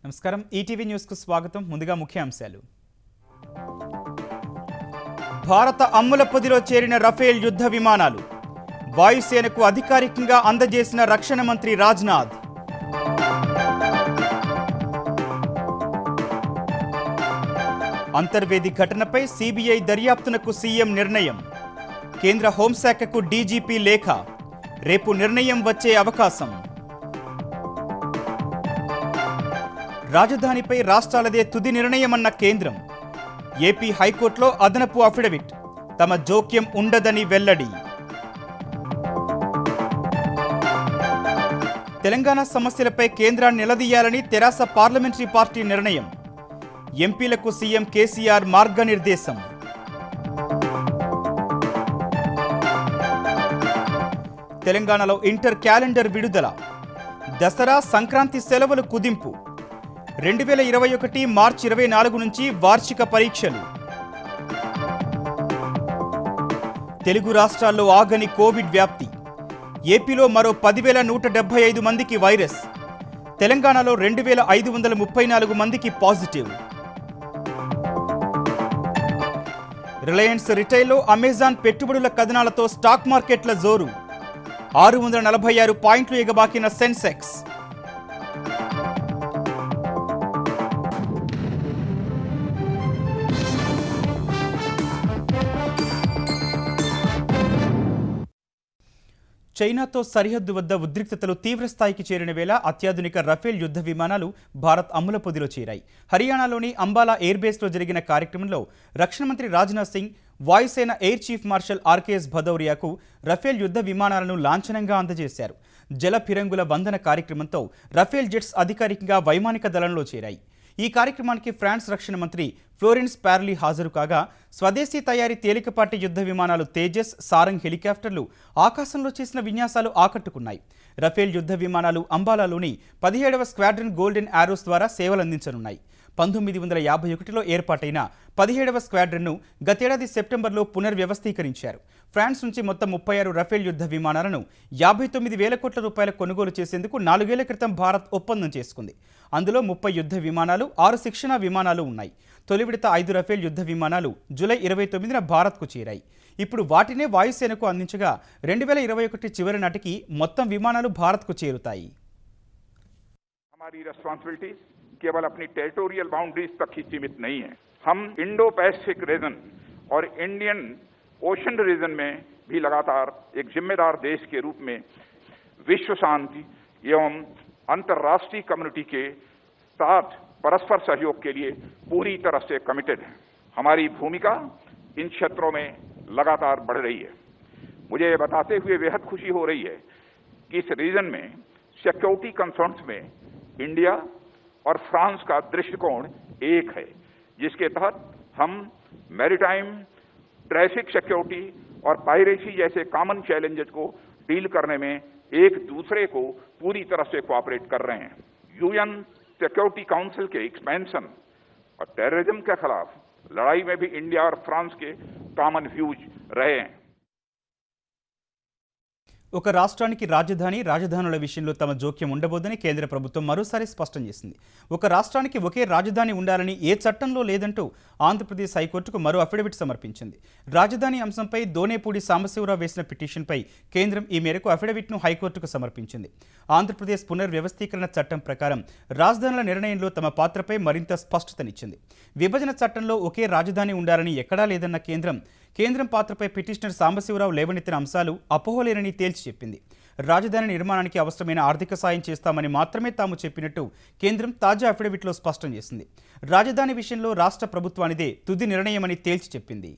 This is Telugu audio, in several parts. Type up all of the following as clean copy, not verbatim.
నమస్కారం ఈటీవీ న్యూస్ కు స్వాగతం. ముందుగా ముఖ్యాంశాలు. భారత అమ్ముల పొదిలో చేరిన రఫేల్ యుద్ధ విమానాలు వాయుసేనకు అధికారికంగా అందజేసిన రక్షణ మంత్రి రాజ్నాథ్. అంతర్వేది ఘటనపై సిబిఐ దర్యాప్తునకు సీఎం నిర్ణయం. కేంద్ర హోంశాఖకు డీజీపీ లేఖ. రేపు నిర్ణయం వచ్చే అవకాశం. రాజధానిపై రాష్ట్రాలదే తుది నిర్ణయమన్న కేంద్రం. ఏపీ హైకోర్టులో అదనపు అఫిడవిట్. తమ జోక్యం ఉండదని వెల్లడి. తెలంగాణ సమస్యలపై కేంద్రాన్ని నిలదీయాలని తెరాస పార్లమెంటరీ పార్టీ నిర్ణయం. ఎంపీలకు సీఎం కేసీఆర్ మార్గనిర్దేశం. తెలంగాణలో ఇంటర్ క్యాలెండర్ విడుదల. దసరా సంక్రాంతి సెలవులు కుదింపు. 2021 మార్చి 24 నుంచి వార్షిక పరీక్షలు. తెలుగు రాష్ట్రాల్లో ఆగని కోవిడ్ వ్యాప్తి. ఏపీలో మరో 10,175 మందికి వైరస్. తెలంగాణలో 2,534 మందికి పాజిటివ్. రిలయన్స్ రిటైల్లో అమెజాన్ పెట్టుబడుల కథనాలతో స్టాక్ మార్కెట్ల జోరు. 646 పాయింట్లు ఎగబాకిన సెన్సెక్స్. చైనాతో సరిహద్దు వద్ద ఉద్రిక్తతలు తీవ్రస్థాయికి చేరిన వేళ అత్యాధునిక రఫేల్ యుద్ధ విమానాలు భారత్ అమ్ముల పొదిలో చేరాయి. హర్యానాలోని అంబాలా ఎయిర్ బేస్లో జరిగిన కార్యక్రమంలో రక్షణ మంత్రి రాజ్నాథ్ సింగ్ వాయుసేన ఎయిర్ చీఫ్ మార్షల్ ఆర్కేఎస్ భదౌరియాకు రఫేల్ యుద్ధ విమానాలను లాంఛనంగా అందజేశారు. జల ఫిరంగుల వందన కార్యక్రమంతో రఫేల్ జెట్స్ అధికారికంగా వైమానిక దళంలో చేరాయి. ఈ కార్యక్రమానికి ఫ్రాన్స్ రక్షణ మంత్రి ఫ్లోరెన్స్ పార్లీ హాజరు కాగా స్వదేశీ తయారీ తేలికపాటి యుద్ధ విమానాలు తేజస్, సారంగ్ హెలికాప్టర్లు ఆకాశంలో చేసిన విన్యాసాలు ఆకట్టుకున్నాయి. రఫేల్ యుద్ధ విమానాలు అంబాలాలోని 17వ స్క్వాడ్రన్ గోల్డెన్ ఆరోస్ ద్వారా సేవలందించనున్నాయి. 1951లో ఏర్పాటైన 17వ స్క్వాడ్రన్ను గతేడాది సెప్టెంబర్లో పునర్వ్యవస్థీకరించారు. ఫ్రాన్స్ నుంచి మొత్తం 36 రఫేల్ యుద్ధ విమానాలను 59,000 కోట్ల రూపాయల కొనుగోలు చేసేందుకు 4 ఏళ్ల క్రితం భారత్ ఒప్పందం చేసుకుంది. అందులో 30 యుద్ధ విమానాలు, 6 శిక్షణా విమానాలు ఉన్నాయి. తొలి విడత 5 రఫేల్ యుద్ధ విమానాలు జూలై 29న భారత్కు చేరాయి. ఇప్పుడు వాటినే వాయుసేనకు అందించగా 2021 చివరి నాటికి మొత్తం విమానాలు భారత్కు చేరుతాయి. केवल अपनी टेरिटोरियल बाउंड्रीज तक ही सीमित नहीं है. हम इंडो पैसिफिक रीजन और इंडियन ओशन रीजन में भी लगातार एक जिम्मेदार देश के रूप में विश्व शांति एवं अंतर्राष्ट्रीय कम्युनिटी के साथ परस्पर सहयोग के लिए पूरी तरह से कमिटेड है. हमारी भूमिका इन क्षेत्रों में लगातार बढ़ रही है. मुझे ये बताते हुए बेहद खुशी हो रही है कि इस रीजन में सिक्योरिटी कंसर्न्स में इंडिया और फ्रांस का दृष्टिकोण एक है, जिसके तहत हम मैरीटाइम, ट्रैफिक सिक्योरिटी और पायरेसी जैसे कॉमन चैलेंजेस को डील करने में एक दूसरे को पूरी तरह से कोऑपरेट कर रहे हैं. यूएन सिक्योरिटी काउंसिल के एक्सपेंशन और टेररिज्म के खिलाफ लड़ाई में भी इंडिया और फ्रांस के कॉमन व्यूज रहे हैं. ఒక రాష్ట్రానికి రాజధానుల విషయంలో తమ జోక్యం ఉండబోదని కేంద్ర ప్రభుత్వం మరోసారి స్పష్టం చేసింది. ఒక రాష్ట్రానికి ఒకే రాజధాని ఉండాలని ఏ చట్టంలో లేదంటూ ఆంధ్రప్రదేశ్ హైకోర్టుకు మరో అఫిడవిట్ సమర్పించింది. రాజధాని అంశంపై దోనేపూడి సాంబశివరావు వేసిన పిటిషన్పై కేంద్రం ఈ మేరకు అఫిడవిట్ను హైకోర్టుకు సమర్పించింది. ఆంధ్రప్రదేశ్ పునర్వ్యవస్థీకరణ చట్టం ప్రకారం రాజధానుల నిర్ణయంలో తమ పాత్రపై మరింత స్పష్టతనిచ్చింది. విభజన చట్టంలో ఒకే రాజధాని ఉండాలని ఎక్కడా లేదన్న కేంద్రం పాత్రపై పిటిషనర్ సాంబశివరావు లేవనెత్తిన అంశాలు అపోహలేనని తేల్చి చెప్పింది. రాజధాని నిర్మాణానికి అవసరమైన ఆర్థిక సాయం చేస్తామని మాత్రమే తాము చెప్పినట్టు కేంద్రం తాజా అఫిడవిట్లో స్పష్టం చేసింది. రాజధాని విషయంలో రాష్ట్ర ప్రభుత్వానిదే తుది నిర్ణయమని తేల్చి చెప్పింది.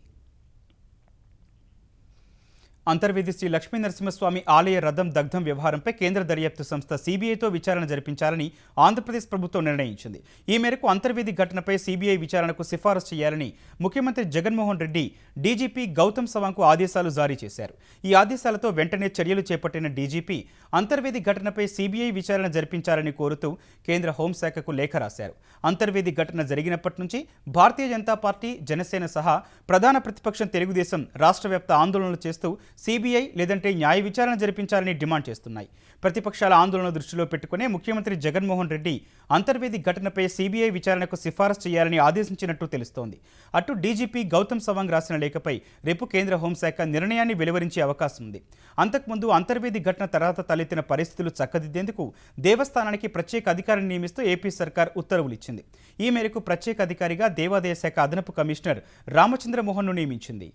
అంతర్వేది శ్రీ లక్ష్మీ నరసింహస్వామి ఆలయ రథం దగ్ధం వ్యవహారంపై కేంద్ర దర్యాప్తు సంస్థ సిబిఐతో విచారణ జరిపించాలని ఆంధ్రప్రదేశ్ ప్రభుత్వం నిర్ణయించింది. ఈ మేరకు అంతర్వేది ఘటనపై సిబిఐ విచారణకు సిఫారసు చేయాలని ముఖ్యమంత్రి జగన్మోహన్ రెడ్డి డీజీపీ గౌతమ్ సవాంగ్కు ఆదేశాలు జారీ చేశారు. ఈ ఆదేశాలతో వెంటనే చర్యలు చేపట్టిన డీజీపీ అంతర్వేది ఘటనపై సిబిఐ విచారణ జరిపించాలని కోరుతూ కేంద్ర హోంశాఖకు లేఖ రాశారు. అంతర్వేది ఘటన జరిగినప్పటి నుంచి భారతీయ జనతా పార్టీ, జనసేన సహా ప్రధాన ప్రతిపక్షం తెలుగుదేశం రాష్ట్ర వ్యాప్త ఆందోళనలు చేస్తూ సిబిఐ లేదంటే న్యాయ విచారణ జరిపించాలని డిమాండ్ చేస్తున్నాయి. ప్రతిపక్షాల ఆందోళన దృష్టిలో పెట్టుకునే ముఖ్యమంత్రి జగన్మోహన్ రెడ్డి అంతర్వేది ఘటనపై సిబిఐ విచారణకు సిఫారసు చేయాలని ఆదేశించినట్టు తెలుస్తోంది. అటు డీజీపీ గౌతమ్ సవాంగ్ రాసిన లేఖపై రేపు కేంద్ర హోంశాఖ నిర్ణయాన్ని వెలువరించే అవకాశం ఉంది. అంతకుముందు అంతర్వేది ఘటన తర్వాత తలెత్తిన పరిస్థితులు చక్కదిద్దేందుకు దేవస్థానానికి ప్రత్యేక అధికారిని నియమిస్తూ ఏపీ సర్కార్ ఉత్తర్వులు ఇచ్చింది. ఈ మేరకు ప్రత్యేక అధికారిగా దేవాదాయ శాఖ అదనపు కమిషనర్ రామచంద్రమోహన్ను నియమించింది.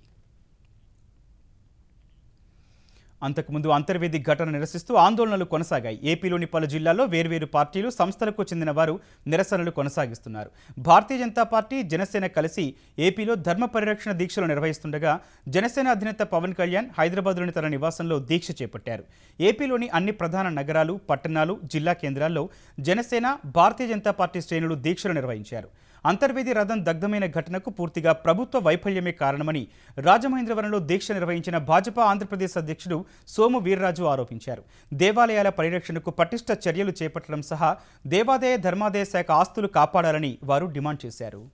అంతకుముందు అంతర్వేది ఘటన నిరసిస్తూ ఆందోళనలు కొనసాగాయి. ఏపీలోని పలు జిల్లాల్లో వేర్వేరు పార్టీలు, సంస్థలకు చెందిన వారు నిరసనలు కొనసాగిస్తున్నారు. భారతీయ జనతా పార్టీ, జనసేన కలిసి ఏపీలో ధర్మ పరిరక్షణ దీక్షలు నిర్వహిస్తుండగా జనసేన అధినేత పవన్ కళ్యాణ్ హైదరాబాద్లోని తన నివాసంలో దీక్ష చేపట్టారు. ఏపీలోని అన్ని ప్రధాన నగరాలు, పట్టణాలు, జిల్లా కేంద్రాల్లో జనసేన, భారతీయ జనతా పార్టీ శ్రేణులు దీక్షలు నిర్వహించారు. అంతర్వేది రథం దగ్ధమైన ఘటనకు పూర్తిగా ప్రభుత్వ వైఫల్యమే కారణమని రాజమహేంద్రవరంలో దీక్ష నిర్వహించిన భాజపా ఆంధ్రప్రదేశ్ అధ్యక్షుడు సోము వీర్రాజు ఆరోపించారు. దేవాలయాల పరిరక్షణకు పటిష్ట చర్యలు చేపట్టడం సహా దేవాదాయ ధర్మాదాయ శాఖ ఆస్తులు కాపాడాలని వారు డిమాండ్ చేశారు.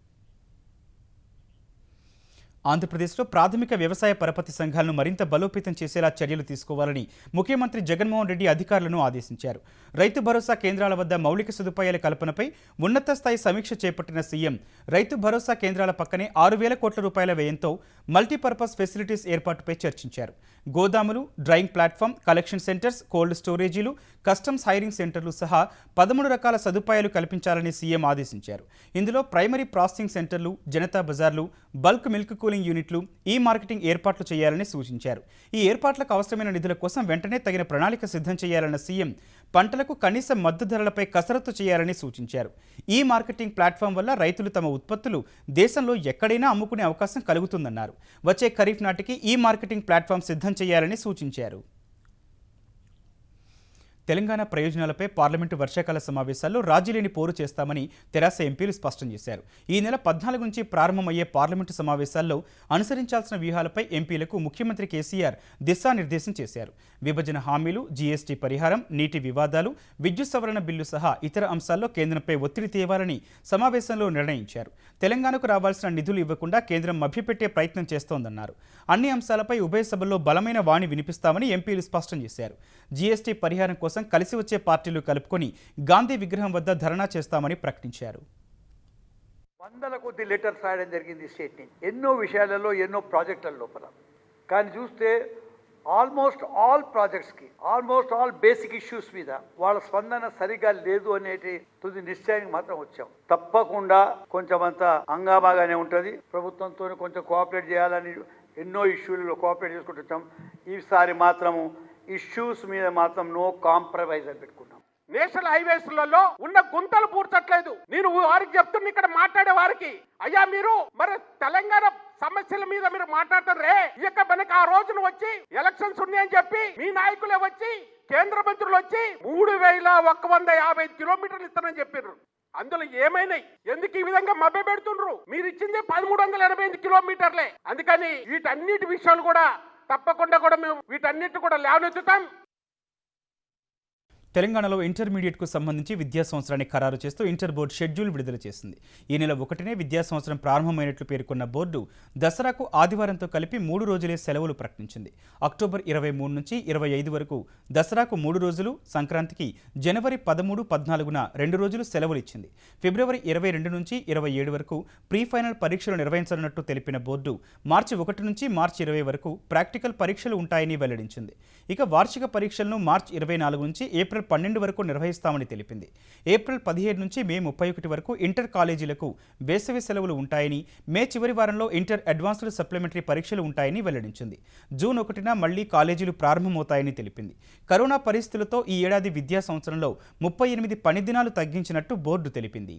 ఆంధ్రప్రదేశ్లో ప్రాథమిక వ్యవసాయ పరపతి సంఘాలను మరింత బలోపేతం చేసేలా చర్యలు తీసుకోవాలని ముఖ్యమంత్రి జగన్మోహన్ రెడ్డి అధికారులను ఆదేశించారు. రైతు భరోసా కేంద్రాల వద్ద మౌలిక సదుపాయాల కల్పనపై ఉన్నత స్థాయి సమీక్ష చేపట్టిన సీఎం రైతు భరోసా కేంద్రాల పక్కనే 6,000 కోట్ల రూపాయల వ్యయంతో మల్టీపర్పస్ ఫెసిలిటీస్ ఏర్పాటుపై చర్చించారు. గోదాములు, drying platform, collection centres, cold స్టోరేజీలు, కస్టమ్స్ హైరింగ్ సెంటర్లు సహా 13 రకాల సదుపాయాలు కల్పించాలని సీఎం ఆదేశించారు. ఇందులో ప్రైమరీ ప్రాసెసింగ్ సెంటర్లు, జనతా బజార్లు, బల్క్ మిల్క్ కూలింగ్ యూనిట్లు, ఈ మార్కెటింగ్ ఏర్పాట్లు చేయాలని సూచించారు. ఈ ఏర్పాట్లకు అవసరమైన నిధుల కోసం వెంటనే తగిన ప్రణాళిక సిద్ధం చేయాలన్న సీఎం పంటలకు కనీస మద్దతు ధరలపై కసరత్తు చేయాలని సూచించారు. ఈ మార్కెటింగ్ ప్లాట్ఫామ్ వల్ల రైతులు తమ ఉత్పత్తులు దేశంలో ఎక్కడైనా అమ్ముకునే అవకాశం కలుగుతుందన్నారు. వచ్చే ఖరీఫ్ నాటికి ఈ మార్కెటింగ్ ప్లాట్ఫామ్ సిద్ధం చేయాలని సూచించారు. తెలంగాణ ప్రయోజనాలపై పార్లమెంటు వర్షాకాల సమావేశాల్లో రాజీలేని పోరు చేస్తామని తెరాస ఎంపీలు స్పష్టం చేశారు. ఈ నెల 14 నుంచి ప్రారంభమయ్యే పార్లమెంటు సమావేశాల్లో అనుసరించాల్సిన వ్యూహాలపై ఎంపీలకు ముఖ్యమంత్రి కేసీఆర్ దిశానిర్దేశం చేశారు. విభజన హామీలు, జీఎస్టీ పరిహారం, నీటి వివాదాలు, విద్యుత్ సవరణ బిల్లు సహా ఇతర అంశాల్లో కేంద్రంపై ఒత్తిడి తేవాలని సమావేశంలో నిర్ణయించారు. తెలంగాణకు రావాల్సిన నిధులు ఇవ్వకుండా కేంద్రం మభ్యపెట్టే ప్రయత్నం చేస్తోందన్నారు. అన్ని అంశాలపై ఉభయ సభల్లో బలమైన వాణి వినిపిస్తామని ఎంపీలు స్పష్టం చేశారు. జీఎస్టీ పరిహారం కోసం కలిసి వచ్చే పార్టీలు కలుపుకొని గాంధీ విగ్రహం వద్ద ధర్నా చేస్తామని ప్రకటించారు. వందల కొద్ది లెటర్స్ రాయడం జరిగింది స్టేట్ నుంచి, ఎన్నో విషయాలలో, ఎన్నో ప్రాజెక్టుల లోపల. కానీ చూస్తే ఆల్మోస్ట్ ఆల్ ప్రాజెక్ట్స్కి, ఆల్మోస్ట్ ఆల్ బేసిక్ ఇష్యూస్ మీద వాళ్ళ స్పందన సరిగా లేదు అనేటి తుది నిశ్చయానికి మాత్రం వచ్చాం. తప్పకుండా కొంచెం అంత హంగామాగానే ఉంటుంది. ప్రభుత్వంతో కొంచెం కోఆపరేట్ చేయాలని ఎన్నో ఇష్యూలలో కోఆపరేట్ చేసుకుంటూ వచ్చాం. ఈసారి మాత్రము ఇష్యూస్ మీద మాత్రం నో కాంప్రమైజ్ అని పెట్టుకున్నాం. నేషనల్ హైవేస్లలో ఉన్న గుంతలు పూడ్చట్లేదు. నేను వారికి చెప్తున్నా, ఇక్కడ మాట్లాడే వారికి, అయ్యా మీరు మరి తెలంగాణ సమస్యల మీద మీరు మాట్లాడతారే, ఇక మనకి ఆ రోజున వచ్చి ఎలక్షన్స్ ఉన్నాయని చెప్పి మీ నాయకులే వచ్చి, కేంద్ర మంత్రులు వచ్చి 3,150 కిలోమీటర్లు ఇస్తానని చెప్పారు. అందులో ఏమైనాయి? ఎందుకు ఈ విధంగా మభ్య పెడుతుండ్రు? మీరు ఇచ్చింది 1388 కిలోమీటర్లే. అందుకని వీటన్నిటి విషయాలు కూడా తప్పకుండా కూడా మేము వీటన్నిటి కూడా లేవనెత్తుతాం. తెలంగాణలో ఇంటర్మీడియట్కు సంబంధించి విద్యా సంవత్సరాన్ని ఖరారు చేస్తూ ఇంటర్ బోర్డు షెడ్యూల్ విడుదల చేసింది. ఈ నెల 1నే విద్యా సంవత్సరం ప్రారంభమైనట్లు పేర్కొన్న బోర్డు దసరాకు ఆదివారంతో కలిపి 3 రోజులే సెలవులు ప్రకటించింది. అక్టోబర్ 23 నుంచి 25 వరకు దసరాకు 3 రోజులు, సంక్రాంతికి జనవరి 13, 14న 2 రోజులు సెలవులు ఇచ్చింది. ఫిబ్రవరి 22 నుంచి 27 వరకు ప్రీ ఫైనల్ పరీక్షలు నిర్వహించనున్నట్టు తెలిపిన బోర్డు మార్చి 1 నుంచి మార్చి 20 వరకు ప్రాక్టికల్ పరీక్షలు ఉంటాయని వెల్లడించింది. ఇక వార్షిక పరీక్షలను మార్చి 24 నుంచి ఏప్రిల్ 12 వరకు నిర్వహిస్తామని తెలిపింది. ఏప్రిల్ 17 నుంచి మే 31 వరకు ఇంటర్ కాలేజీలకు వేసవి సెలవులు ఉంటాయని, మే చివరి వారంలో ఇంటర్ అడ్వాన్స్డ్ సప్లిమెంటరీ పరీక్షలు ఉంటాయని వెల్లడించింది. జూన్ 1న మళ్లీ కాలేజీలు ప్రారంభమవుతాయని తెలిపింది. కరోనా పరిస్థితులతో ఈ ఏడాది విద్యా సంవత్సరంలో 38 పని దినాలు తగ్గించినట్టు బోర్డు తెలిపింది.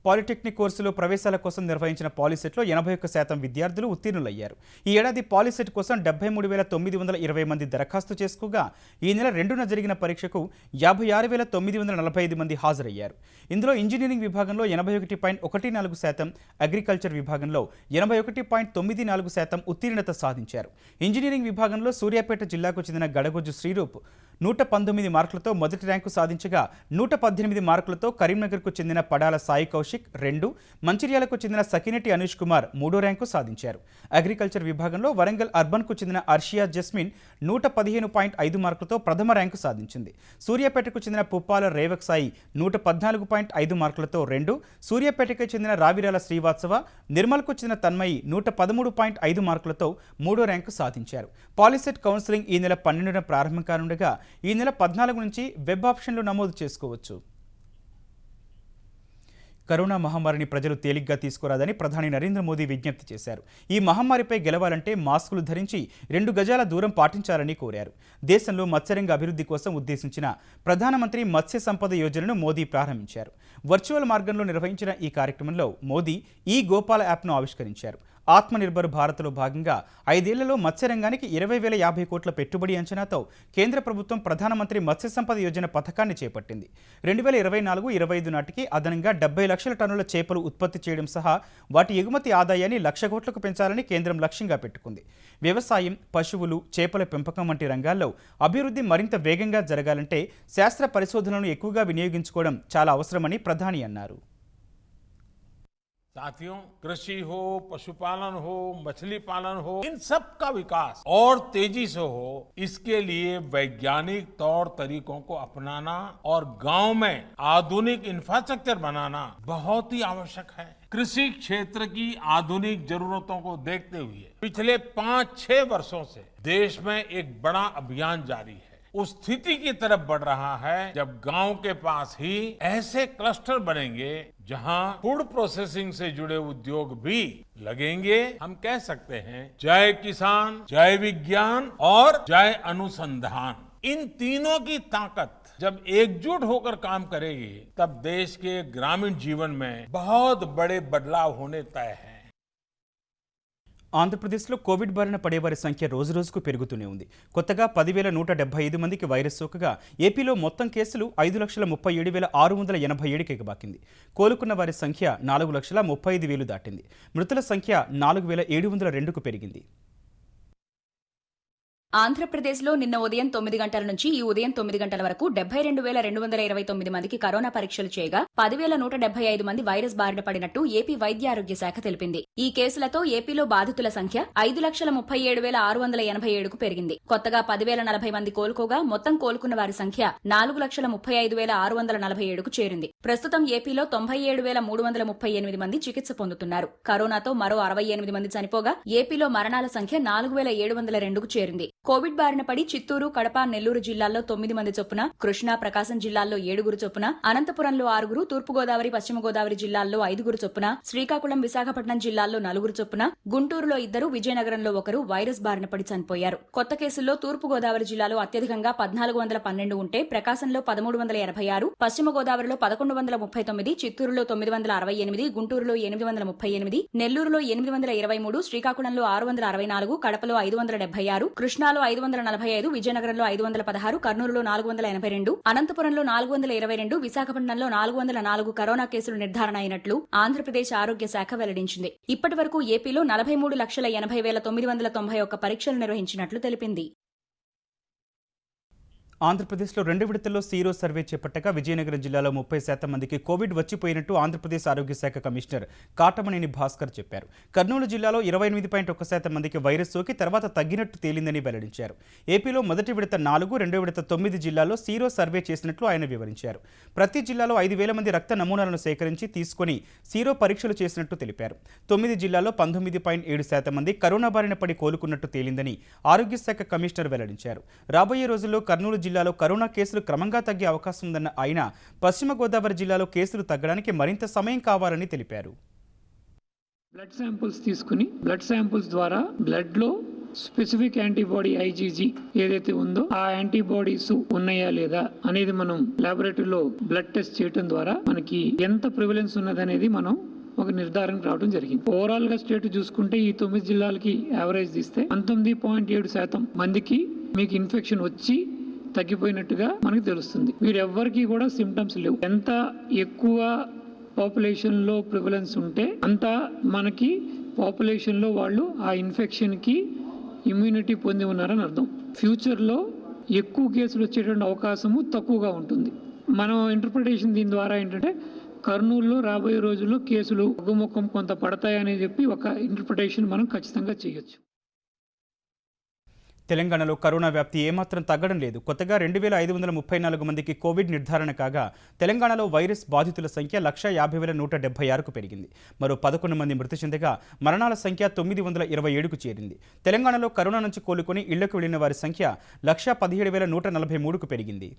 పాలిటెక్నిక్ కోర్సులో ప్రవేశాల కోసం నిర్వహించిన పాలిసెట్లో 81% విద్యార్థులు ఉత్తీర్ణులయ్యారు. ఈ ఏడాది పాలిసెట్ కోసం 73,920 మంది దరఖాస్తు చేసుకోగా ఈ నెల 2న జరిగిన పరీక్షకు 56,945 మంది హాజరయ్యారు. ఇందులో ఇంజనీరింగ్ విభాగంలో 81.14%, అగ్రికల్చర్ విభాగంలో 81.94% ఉత్తీర్ణత సాధించారు. ఇంజనీరింగ్ విభాగంలో సూర్యాపేట జిల్లాకు చెందిన గడగొజ్జు శ్రీరూప్ 119 మార్కులతో మొదటి ర్యాంకు సాధించగా 118 మార్కులతో కరీంనగర్కు చెందిన పడాల సాయి కౌశిక్ 2, మంచిర్యాలకు చెందిన సకినెటి అనూష్ కుమార్ 3వ ర్యాంకు సాధించారు. అగ్రికల్చర్ విభాగంలో వరంగల్ అర్బన్కు చెందిన అర్షియా జస్మిన్ 115.5 మార్కులతో ప్రథమ ర్యాంకు సాధించింది. సూర్యాపేటకు చెందిన పుప్పాల రేవక్ సాయి 114.5 మార్కులతో 2, సూర్యాపేటకు చెందిన రావిరాల శ్రీవాత్సవ, నిర్మల్కు చెందిన తన్మయి 113.5 మార్కులతో 3వ ర్యాంకు సాధించారు. పాలిసెట్ కౌన్సిలింగ్ ఈ నెల 12న ప్రారంభం కానుండగా ఈ నెల 14 నుంచి వెబ్ ఆప్షన్లు నమోదు చేసుకోవచ్చు. కరోనా మహమ్మారిని ప్రజలు తేలిగ్గా తీసుకురాదని ప్రధాని నరేంద్ర మోదీ విజ్ఞప్తి చేశారు. ఈ మహమ్మారిపై గెలవాలంటే మాస్కులు ధరించి 2 గజాల దూరం పాటించాలని కోరారు. దేశంలో మత్స్యరంగ అభివృద్ధి కోసం ఉద్దేశించిన ప్రధానమంత్రి మత్స్య సంపద యోజనను మోదీ ప్రారంభించారు. వర్చువల్ మార్గంలో నిర్వహించిన ఈ కార్యక్రమంలో మోదీ ఈ గోపాల యాప్ను ఆవిష్కరించారు. ఆత్మనిర్భర్ భారత్లో భాగంగా 5 ఏళ్లలో మత్స్యరంగానికి 20,050 కోట్ల పెట్టుబడి అంచనాతో కేంద్ర ప్రభుత్వం ప్రధానమంత్రి మత్స్య సంపద యోజన పథకాన్ని చేపట్టింది. 2024-25 నాటికి అదనంగా 70 లక్షల టన్నుల చేపలు ఉత్పత్తి చేయడం సహా వాటి ఎగుమతి ఆదాయాన్ని 1,00,000 కోట్లకు పెంచాలని కేంద్రం లక్ష్యంగా పెట్టుకుంది. వ్యవసాయం, పశువులు, చేపల పెంపకం వంటి రంగాల్లో అభివృద్ధి మరింత వేగంగా జరగాలంటే శాస్త్ర పరిశోధనలను ఎక్కువగా వినియోగించుకోవడం చాలా అవసరమని ప్రధాని అన్నారు. साथियों, कृषि हो, पशुपालन हो, मछली पालन हो, इन सब का विकास और तेजी से हो, इसके लिए वैज्ञानिक तौर तरीकों को अपनाना और गांव में आधुनिक इंफ्रास्ट्रक्चर बनाना बहुत ही आवश्यक है. कृषि क्षेत्र की आधुनिक जरूरतों को देखते हुए पिछले 5-6 वर्षों से देश में एक बड़ा अभियान जारी है. उस स्थिति की तरफ बढ़ रहा है जब गांव के पास ही ऐसे क्लस्टर बनेंगे जहां फूड प्रोसेसिंग से जुड़े उद्योग भी लगेंगे. हम कह सकते हैं जय किसान, जय विज्ञान और जय अनुसंधान. इन तीनों की ताकत जब एकजुट होकर काम करेगी तब देश के ग्रामीण जीवन में बहुत बड़े बदलाव होने तय हैं. ఆంధ్రప్రదేశ్లో కోవిడ్ బారిన పడేవారి సంఖ్య రోజురోజుకు పెరుగుతూనే ఉంది. కొత్తగా 10,175 మందికి వైరస్ సోకగా ఏపీలో మొత్తం కేసులు 5,37,687కి ఎగబాకింది. కోలుకున్న వారి సంఖ్య 4,35,000 దాటింది. మృతుల సంఖ్య 4,702కు పెరిగింది. ఆంధ్రప్రదేశ్లో నిన్న ఉదయం 9 గంటల నుంచి ఈ ఉదయం 9 గంటల వరకు 72,229 మందికి కరోనా పరీక్షలు చేయగా 10,175 మంది వైరస్ బారిన పడినట్టు ఏపీ వైద్య ఆరోగ్య శాఖ తెలిపింది. ఈ కేసులతో ఏపీలో బాధితుల సంఖ్య 5,37,687కు పెరిగింది. కొత్తగా 10,040 మంది కోలుకోగా మొత్తం కోలుకున్న వారి సంఖ్య 4,35,647కు చేరింది. ప్రస్తుతం ఏపీలో 97,338 మంది చికిత్స పొందుతున్నారు. కరోనాతో మరో 68 మంది చనిపోగా ఏపీలో మరణాల సంఖ్య 4,702కు చేరింది. కోవిడ్ బారిన పడి చిత్తూరు, కడప, నెల్లూరు జిల్లాల్లో 9 మంది చొప్పున, కృష్ణా, ప్రకాశం జిల్లాల్లో 7 చొప్పున, అనంతపురంలో 6, తూర్పుగోదావరి, పశ్చిమ గోదావరి జిల్లాల్లో 5 చొప్పున, శ్రీకాకుళం, విశాఖపట్నం జిల్లాల్లో 4 చొప్పున, గుంటూరులో 2, విజయనగరంలో 1 వైరస్ బారిన పడి చనిపోయారు. కొత్త కేసుల్లో తూర్పుగోదావరి జిల్లాలో అత్యధికంగా 1,412 ఉంటే ప్రకాశంలో 1,386, పశ్చిమ గోదావరిలో 1,139, చిత్తూరులో 968, గుంటూరులో 838, నెల్లూరులో 823, శ్రీకాకుళంలో 664, కడపలో 576, కృష్ణాలో 545, విజయనగరంలో 516, కర్నూలులో 482, అనంతపురంలో 422, విశాఖపట్నంలో 404 కరోనా కేసులు నిర్ధారణ అయినట్లు ఆంధ్రప్రదేశ్ ఆరోగ్య శాఖ వెల్లడించింది. ఇప్పటి వరకు ఏపీలో 43,80,991 పరీక్షలు నిర్వహించినట్లు తెలిపింది. ఆంధ్రప్రదేశ్లో 2 విడతల్లో సీరో సర్వే చేపట్టగా విజయనగరం జిల్లాలో 30% మందికి కోవిడ్ వచ్చిపోయినట్టు ఆంధ్రప్రదేశ్ ఆరోగ్య శాఖ కమిషనర్ కాటమనేని భాస్కర్ చెప్పారు. కర్నూలు జిల్లాలో 28.1% మందికి వైరస్ సోకి తర్వాత తగ్గినట్టు తేలిందని వెల్లడించారు. ఏపీలో మొదటి విడత 4, రెండో విడత 9 జిల్లాల్లో సీరో సర్వే చేసినట్లు ఆయన వివరించారు. ప్రతి జిల్లాలో 5,000 మంది రక్త నమూనాలను సేకరించి తీసుకుని సీరో పరీక్షలు చేసినట్టు తెలిపారు. 9 జిల్లాల్లో 19.7% మంది కరోనా బారిన పడి కోలుకున్నట్టు తేలిందని ఆరోగ్య శాఖ కమిషనర్ వెల్లడించారు. రాబోయే రోజుల్లో కర్నూలు జిల్లాలో కరోనా కేసులు క్రమంగా తగ్గే అవకాశం ఉందన్న ఆయన పశ్చిమ గోదావరి జిల్లాలో కేసులు తగ్గడానికి మరింత సమయం కావాలని తెలిపారు. బ్లడ్ శాంపుల్స్ తీసుకుని బ్లడ్ శాంపుల్స్ ద్వారా బ్లడ్ లో స్పెసిఫిక్ యాంటీబాడీ ఐజీజీ ఏదైతే ఉందో ఆ యాంటీబాడీస్ ఉన్నాయా లేదా అనేది మనం ల్యాబొరేటరీలో బ్లడ్ టెస్ట్ చేయడం ద్వారా మనకి ఎంత ప్రివలెన్స్ ఉన్నదనేది మనం ఒక నిర్ధారణకు రావడం జరిగింది. ఓవరాల్ గా స్టేట్ చూసుకుంటే ఈ 9 జిల్లాలకి యావరేజ్ తీస్తే 19.7% మందికి మీకు ఇన్ఫెక్షన్ వచ్చి తగ్గిపోయినట్టుగా మనకు తెలుస్తుంది. వీరెవ్వరికి కూడా సిమ్టమ్స్ లేవు. ఎంత ఎక్కువ పాపులేషన్ లో ప్రివలెన్స్ ఉంటే అంత మనకి పాపులేషన్ లో వాళ్ళు ఆ ఇన్ఫెక్షన్ కి ఇమ్యూనిటీ పొంది ఉన్నారని అర్థం. ఫ్యూచర్ లో ఎక్కువ కేసులు వచ్చేటువంటి అవకాశము తక్కువగా ఉంటుంది. మనం ఇంటర్ప్రిటేషన్ దీని ద్వారా ఏంటంటే కర్నూలులో రాబోయే రోజుల్లో కేసులు తగ్గుముఖం కొంత పడతాయని చెప్పి ఒక ఇంటర్ప్రిటేషన్ మనం ఖచ్చితంగా చేయొచ్చు. తెలంగాణలో కరోనా వ్యాప్తి ఏమాత్రం తగ్గడం లేదు. కొత్తగా 2534 మందికి కోవిడ్ నిర్ధారణ కాగా తెలంగాణలో వైరస్ బాధితుల సంఖ్య 150,176కు పెరిగింది. మరో 11 మంది మృతి చెందగా మరణాల సంఖ్య 927కు చేరింది. తెలంగాణలో కరోనా నుంచి కోలుకొని ఇళ్లకు వెళ్లిన వారి సంఖ్య 117,143కు పెరిగింది.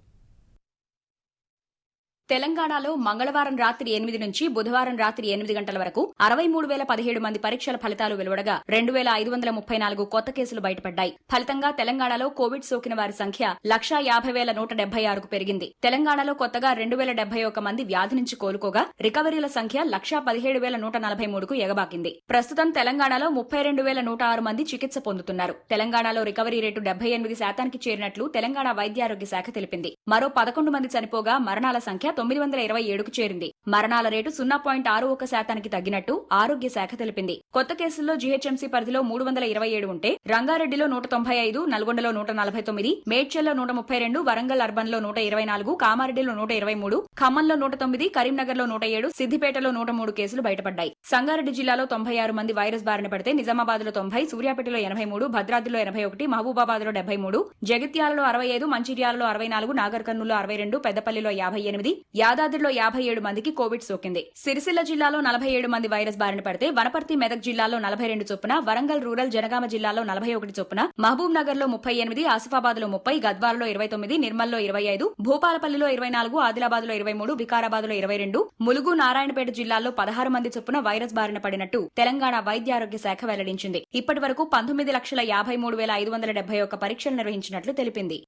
తెలంగాణలో మంగళవారం రాత్రి 8 నుంచి బుధవారం రాత్రి 8 గంటల వరకు 63,017 మంది పరీక్షల ఫలితాలు వెలువడగా 2,534 కొత్త కేసులు బయటపడ్డాయి. ఫలితంగా తెలంగాణలో కోవిడ్ సోకిన వారి సంఖ్య 150,176కు పెరిగింది. తెలంగాణలో కొత్తగా 2,071 మంది వ్యాధి నుంచి కోలుకోగా రికవరీల సంఖ్య 117,143కు ఎగబాకింది. ప్రస్తుతం తెలంగాణలో 32,106 మంది చికిత్స పొందుతున్నారు. తెలంగాణలో రికవరీ రేటు 78% చేరినట్లు తెలంగాణ వైద్యారోగ్య శాఖ తెలిపింది. మరో 11 మంది చనిపోగా మరణాల సంఖ్య 927కు చేరింది. మరణాల రేటు 0.61% తగ్గినట్టు ఆరోగ్య శాఖ తెలిపింది. కొత్త కేసుల్లో జీహెచ్ఎంసీ పరిధిలో 327 ఉంటే రంగారెడ్డిలో 195, నల్గొండలో 149, మేడ్చల్లో 132, వరంగల్ అర్బన్ లో 124, కామారెడ్డిలో 123, ఖమ్మంలో 109, కరీంనగర్లో 107, సిద్దిపేటలో 103 కేసులు బయటపడ్డాయి. సంగారెడ్డి జిల్లాలో 96 మంది వైరస్ బారిన పడితే నిజామాబాద్లో 90, సూర్యాపేటలో 83, భద్రాద్రిలో 81, మహబూబాబాద్లో 73, జగిత్యాలలో 65, మంచిర్యాలలో 64, నాగర్ కర్నూలులో 62, పెద్దపల్లిలో 58, యాదాద్రిలో 57 మందికి కోవిడ్ సోకింది. సిరిసిల్ల జిల్లాలో 47 మంది వైరస్ బారిన పడితే వనపర్తి, మెదక్ జిల్లాలో 42 చొప్పున, వరంగల్ రూరల్, జనగామ జిల్లాలో 41 చొప్పున, మహబూబ్ నగర్ లో 38, ఆసిఫాబాద్ లో 30, గద్వాలలో 29, నిర్మల్లో 25, భూపాలపల్లిలో 24, ఆదిలాబాద్ లో 23, వికారాబాద్ లో 22, ములుగు, నారాయణపేట జిల్లాల్లో 16 మంది చొప్పున వైరస్ బారిన పడినట్టు తెలంగాణ వైద్యారోగ్య శాఖ వెల్లడించింది. ఇప్పటి వరకు 19,53,571 పరీక్షలు నిర్వహించినట్లు తెలిపింది.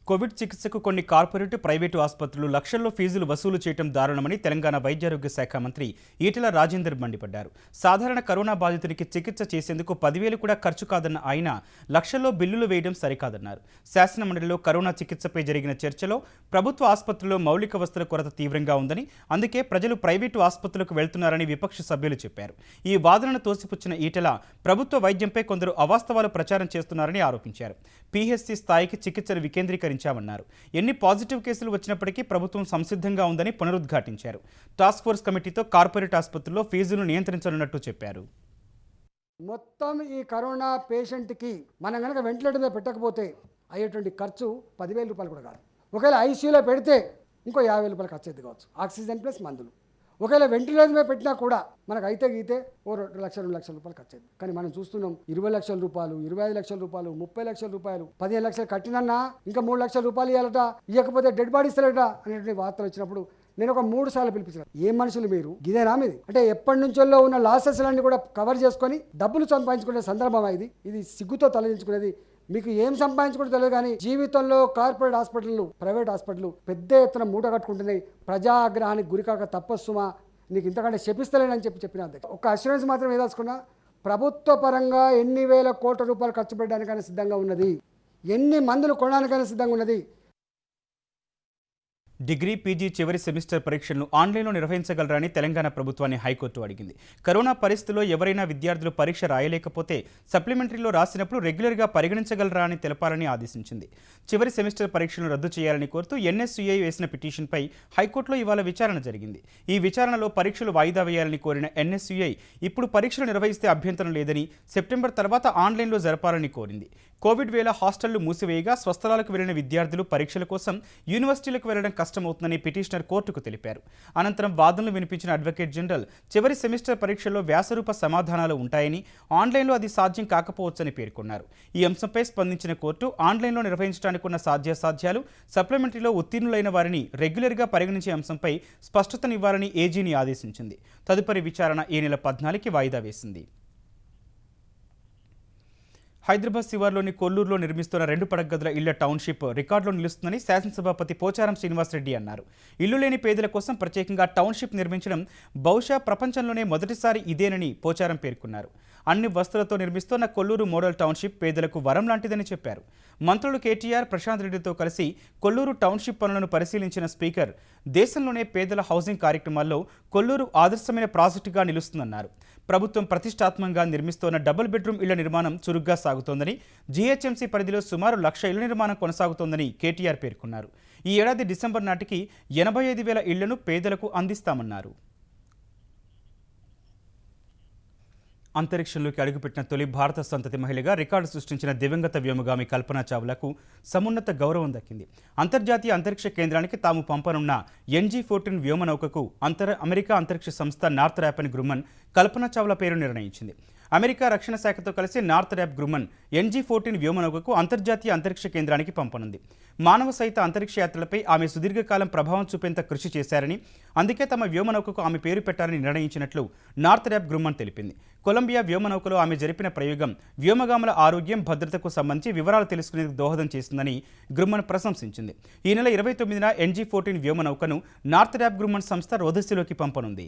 కోవిడ్ చికిత్సకు కొన్ని కార్పొరేట్, ప్రైవేటు ఆసుపత్రులు లక్షల్లో ఫీజులు వసూలు చేయడం దారుణమని తెలంగాణ వైద్యారోగ్య శాఖ మంత్రి ఈటెల రాజేందర్ మండిపడ్డారు. సాధారణ కరోనా బాధితునికి చికిత్స చేసేందుకు 10,000 కూడా ఖర్చు కాదన్న ఆయన లక్షల్లో బిల్లులు వేయడం సరికాదన్నారు. శాసనమండలిలో కరోనా చికిత్సపై జరిగిన చర్చలో ప్రభుత్వ ఆసుపత్రుల్లో మౌలిక వసతుల కొరత తీవ్రంగా ఉందని, అందుకే ప్రజలు ప్రైవేటు ఆసుపత్రులకు వెళ్తున్నారని విపక్ష సభ్యులు చెప్పారు. ఈ వాదనను తోసిపుచ్చిన ఈటెల ప్రభుత్వ వైద్యంపై కొందరు అవాస్తవాలు ప్రచారం చేస్తున్నారని ఆరోపించారు. పీహెచ్సీ స్థాయికి చికిత్సను వికేంద్రీకరించామన్నారు. ఎన్ని పాజిటివ్ కేసులు వచ్చినప్పటికీ ప్రభుత్వం సంసిద్ధంగా ఉందని పునరుద్ఘాటించారు. టాస్క్ ఫోర్స్ కమిటీతో కార్పొరేట్ ఆసుపత్రుల్లో ఫీజులను నియంత్రించనున్నట్టు చెప్పారు. మొత్తం ఈ కరోనా పేషెంట్కి మనం కనుక వెంటిలేటర్ మీద పెట్టకపోతే అయ్యేటువంటి ఖర్చు 10,000 రూపాయలు కూడా కాదు. ఒకవేళ ఐసీయూలో పెడితే ఇంకో 50,000 రూపాయలు ఖర్చు అవుతుంది కావచ్చు, ఆక్సిజన్ ప్లస్ మందులు. ఒకవేళ వెంటిలేటర్ మీద పెట్టినా కూడా మనకు అయితే గీతే ఓ 2 లక్షలు 2 లక్షల రూపాయలు ఖర్చు అవుతుంది. కానీ మనం చూస్తున్నాం 20 లక్షల రూపాయలు, 25 లక్షల రూపాయలు, 30 లక్షల రూపాయలు, 15 లక్షలు కట్టినన్నా ఇంకా 3 లక్షల రూపాయలు ఇవ్వాలట, ఇవ్వకపోతే డెడ్ బాడీ ఇస్తారట అనేటువంటి వార్తలు వచ్చినప్పుడు నేను ఒక 3 సార్లు పిలిపించాను. ఏం మనుషులు మీరు, ఇదేనా మీది అంటే ఎప్పటి నుంచో ఉన్న లాసెస్ అన్ని కూడా కవర్ చేసుకొని డబ్బులు సంపాదించుకునే సందర్భం ఇది సిగ్గుతో తలదించుకునేది. మీకు ఏం సంపాదించుకుంటే తెలియదు కానీ జీవితంలో కార్పొరేట్ హాస్పిటళ్ళు, ప్రైవేట్ హాస్పిటళ్ళు పెద్ద ఎత్తున మూట కట్టుకుంటున్నాయి. ప్రజాగ్రహానికి గురికాక తప్పస్సుమా, నీకు ఇంతకంటే చెప్పిస్తలేనని చెప్పిన అధ్యక్ష ఒక అష్యూరెన్స్ మాత్రం ఏదాల్చుకున్నా ప్రభుత్వ పరంగా ఎన్ని వేల కోట్ల రూపాయలు ఖర్చు పెట్టడానికైనా సిద్ధంగా ఉన్నది, ఎన్ని మందులు కొనడానికైనా సిద్ధంగా ఉన్నది. డిగ్రీ, పీజీ చివరి సెమిస్టర్ పరీక్షలను ఆన్లైన్లో నిర్వహించగలరని తెలంగాణ ప్రభుత్వాన్ని హైకోర్టు అడిగింది. కరోనా పరిస్థితుల్లో ఎవరైనా విద్యార్థులు పరీక్ష రాయలేకపోతే సప్లిమెంటరీలో రాసినప్పుడు రెగ్యులర్గా పరిగణించగలరా అని తెలపాలని ఆదేశించింది. చివరి సెమిస్టర్ పరీక్షలను రద్దు చేయాలని కోరుతూ ఎన్ఎస్యుఐ వేసిన పిటిషన్పై హైకోర్టులో ఇవాళ విచారణ జరిగింది. ఈ విచారణలో పరీక్షలు వాయిదా వేయాలని కోరిన ఎన్ఎస్యుఐ ఇప్పుడు పరీక్షలు నిర్వహిస్తే అభ్యంతరం లేదని, సెప్టెంబర్ తర్వాత ఆన్లైన్లో జరపాలని కోరింది. కోవిడ్ వేళ హాస్టళ్లు మూసివేయగా స్వస్థలాలకు వెళ్లిన విద్యార్థులు పరీక్షల కోసం యూనివర్సిటీలకు వెళ్లడం కష్టమవుతుందని పిటిషనర్ కోర్టుకు తెలిపారు. అనంతరం వాదనలు వినిపించిన అడ్వకేట్ జనరల్ చివరి సెమిస్టర్ పరీక్షల్లో వ్యాసరూప సమాధానాలు ఉంటాయని, ఆన్లైన్లో అది సాధ్యం కాకపోవచ్చని పేర్కొన్నారు. ఈ అంశంపై స్పందించిన కోర్టు ఆన్లైన్లో నిర్వహించడానికి ఉన్న సాధ్యాసాధ్యాలు, సప్లిమెంటరీలో ఉత్తీర్ణులైన వారిని రెగ్యులర్గా పరిగణించే అంశంపై స్పష్టతనివ్వాలని ఏజీని ఆదేశించింది. తదుపరి విచారణ ఈ నెల 14కి వాయిదా వేసింది. హైదరాబాద్ శివార్లోని కొల్లూరులో నిర్మిస్తున్న 2 పడగదుల ఇళ్ల టౌన్షిప్ రికార్డులో నిలుస్తుందని శాసనసభాపతి పోచారం శ్రీనివాసరెడ్డి అన్నారు. ఇల్లు లేని పేదల కోసం ప్రత్యేకంగా టౌన్షిప్ నిర్మించడం బహుశా ప్రపంచంలోనే మొదటిసారి ఇదేనని పోచారం పేర్కొన్నారు. అన్ని వస్తువులతో నిర్మిస్తున్న కొల్లూరు మోడల్ టౌన్షిప్ పేదలకు వరం లాంటిదని చెప్పారు. మంత్రులు కేటీఆర్, ప్రశాంత్ రెడ్డితో కలిసి కొల్లూరు టౌన్షిప్ పనులను పరిశీలించిన స్పీకర్ దేశంలోనే పేదల హౌసింగ్ కార్యక్రమాల్లో కొల్లూరు ఆదర్శమైన ప్రాజెక్టుగా నిలుస్తుందన్నారు. ప్రభుత్వం ప్రతిష్టాత్మకంగా నిర్మిస్తోన్న డబుల్ బెడ్రూమ్ ఇళ్ల నిర్మాణం చురుగ్గా సాగుతోందని, జీహెచ్ఎంసీ పరిధిలో సుమారు 1,00,000 ఇళ్ల నిర్మాణం కొనసాగుతోందని కేటీఆర్ పేర్కొన్నారు. ఈ ఏడాది డిసెంబర్ నాటికి 85,000 ఇళ్లను పేదలకు అందిస్తామన్నారు. అంతరిక్షంలోకి అడుగుపెట్టిన తొలి భారత సంతతి మహిళగా రికార్డు సృష్టించిన దివంగత వ్యోమగామి కల్పనా చావ్లాకు సమున్నత గౌరవం దక్కింది. అంతర్జాతీయ అంతరిక్ష కేంద్రానికి తాము పంపనున్న NG-14 వ్యోమనౌకకు అమెరికా అంతరిక్ష సంస్థ నార్థ్రాప్ గ్రూమన్ కల్పనా చావ్లా పేరు నిర్ణయించింది. అమెరికా రక్షణ శాఖతో కలిసి నార్థ్రాప్ గ్రూమన్ NG-14 వ్యోమనౌకకు అంతర్జాతీయ అంతరిక్ష కేంద్రానికి పంపనుంది. మానవ సహిత అంతరిక్ష యాత్రలపై ఆమె సుదీర్ఘకాలం ప్రభావం చూపేంత కృషి చేశారని, అందుకే తమ వ్యోమనౌకకు ఆమె పేరు పెట్టాలని నిర్ణయించినట్లు నార్థ్రాప్ గ్రూమన్ తెలిపింది. కొలంబియా వ్యోమనౌకలో ఆమె జరిపిన ప్రయోగం వ్యోమగాముల ఆరోగ్యం, భద్రతకు సంబంధించి వివరాలు తెలుసుకునేందుకు దోహదం చేసిందని గ్రూమన్ ప్రశంసించింది. ఈ నెల 29న NG-14 వ్యోమనౌకను నార్థ్రాప్ గ్రూమన్ సంస్థ రోదస్సిలోకి పంపనుంది.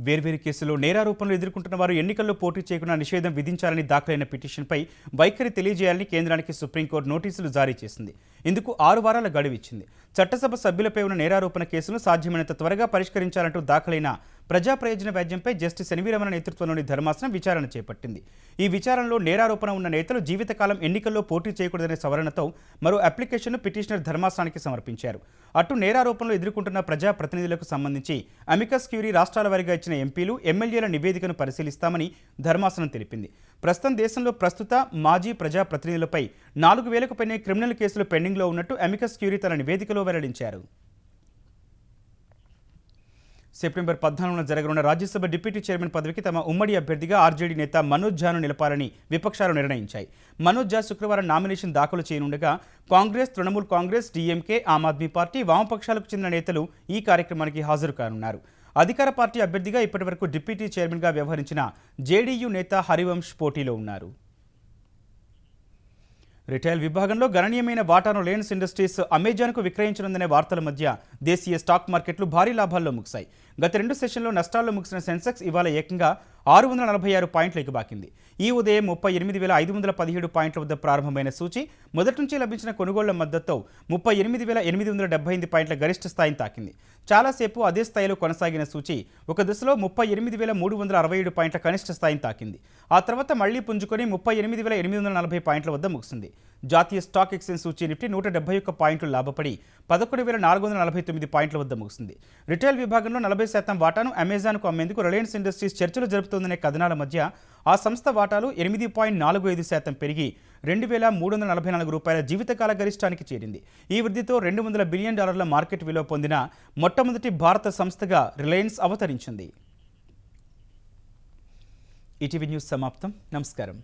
వేర్వేరు కేసుల్లో నేరారోపణలు ఎదుర్కొంటున్న వారు ఎన్నికల్లో పోటీ చేయకుండా నిషేధం విధించాలని దాఖలైన పిటిషన్పై వైఖరి తెలియజేయాలని కేంద్రానికి సుప్రీంకోర్టు నోటీసులు జారీ చేసింది. ఇందుకు 6 వారాల గడువు ఇచ్చింది. చట్టసభ సభ్యులపై ఉన్న నేరారోపణ కేసును సాధ్యమైనంత త్వరగా పరిష్కరించాలంటూ దాఖలైన ప్రజా ప్రయోజన వ్యాజ్యంపై జస్టిస్ ఎన్వి రమణ నేతృత్వంలోని ధర్మాసనం విచారణ చేపట్టింది. ఈ విచారణలో నేరారోపణ ఉన్న నేతలు జీవితకాలం ఎన్నికల్లో పోటీ చేయకూడదనే సవరణతో మరో అప్లికేషన్ను పిటిషనర్ ధర్మాసనానికి సమర్పించారు. అటు నేరారోపణలు ఎదుర్కొంటున్న ప్రజా ప్రతినిధులకు సంబంధించి అమికస్ క్యూరీ రాష్ట్రాల వారీగా ఇచ్చిన ఎంపీలు, ఎమ్మెల్యేల నివేదికను పరిశీలిస్తామని ధర్మాసనం తెలిపింది. ప్రస్తుతం దేశంలో ప్రస్తుత మాజీ ప్రజా ప్రతినిధులపై 4,000కు పైనే క్రిమినల్ కేసులు పెండింగ్లో ఉన్నట్టు అమికస్ క్యూరీ తన నివేదికలో వెల్లడించారు. సెప్టెంబర్ 14న జరగనున్న రాజ్యసభ డిప్యూటీ చైర్మన్ పదవికి తమ ఉమ్మడి అభ్యర్థిగా ఆర్జేడీ నేత మనోజ్ ఝాను నిలపాలని విపక్షాలు నిర్ణయించాయి. మనోజ్ ఝా శుక్రవారం నామినేషన్ దాఖలు చేయనుండగా కాంగ్రెస్, తృణమూల్ కాంగ్రెస్, డీఎంకే, ఆమ్ ఆద్మీ పార్టీ, వామపక్షాలకు చెందిన నేతలు ఈ కార్యక్రమానికి హాజరు కానున్నారు. అధికార పార్టీ అభ్యర్థిగా ఇప్పటివరకు డిప్యూటీ చైర్మన్గా వ్యవహరించిన జేడీయూ నేత హరివంశ్ పోటీలో ఉన్నారు. రిటైల్ విభాగంలో గణనీయమైన వాటాను రిలయన్స్ ఇండస్ట్రీస్ అమెజాన్కు విక్రయించనుందనే వార్తల మధ్య దేశీయ స్టాక్ మార్కెట్లు భారీ లాభాల్లో ముగిశాయి. గత 2 సెషన్లో నష్టాల్లో ముగిసిన సెన్సెక్స్ ఇవాళ ఏకంగా 646 పాయింట్లు ఎగబాకింది. ఈ ఉదయం 38,517 పాయింట్ల వద్ద ప్రారంభమైన సూచి మొదటి నుంచి లభించిన కొనుగోళ్ల మద్దతుతో 38,878 పాయింట్ల గరిష్ట స్థాయిని తాకింది. చాలాసేపు అదే స్థాయిలో కొనసాగిన సూచి ఒక దశలో 38,367 పాయింట్ల కనిష్ట స్థాయిని తాకింది. ఆ తర్వాత మళ్లీ పుంజుకొని 38,840 పాయింట్ల వద్ద ముగిసింది. జాతీయ స్టాక్ ఎక్స్చేంజ్ సూచీ నిఫ్టీ 171 పాయింట్లు లాభపడి 11,449 పాయింట్ల వద్ద ముగిసింది. రిటైల్ విభాగంలో 40% వాటాను అమెజాన్కు అమ్మేందుకు రిలయన్స్ ఇండస్ట్రీస్ చర్చలు జరుపుతోందనే కథనాల మధ్య ఆ సంస్థ వాటాలు 8.45% పెరిగి $2,344 జీవితకాల గరిష్టానికి చేరింది. ఈ వృద్ధితో $200 బిలియన్ మార్కెట్ విలువ పొందిన మొట్టమొదటి భారత సంస్థగా రిలయన్స్ అవతరించింది. ఈటీవీ న్యూస్ సమాప్తం. నమస్కారం.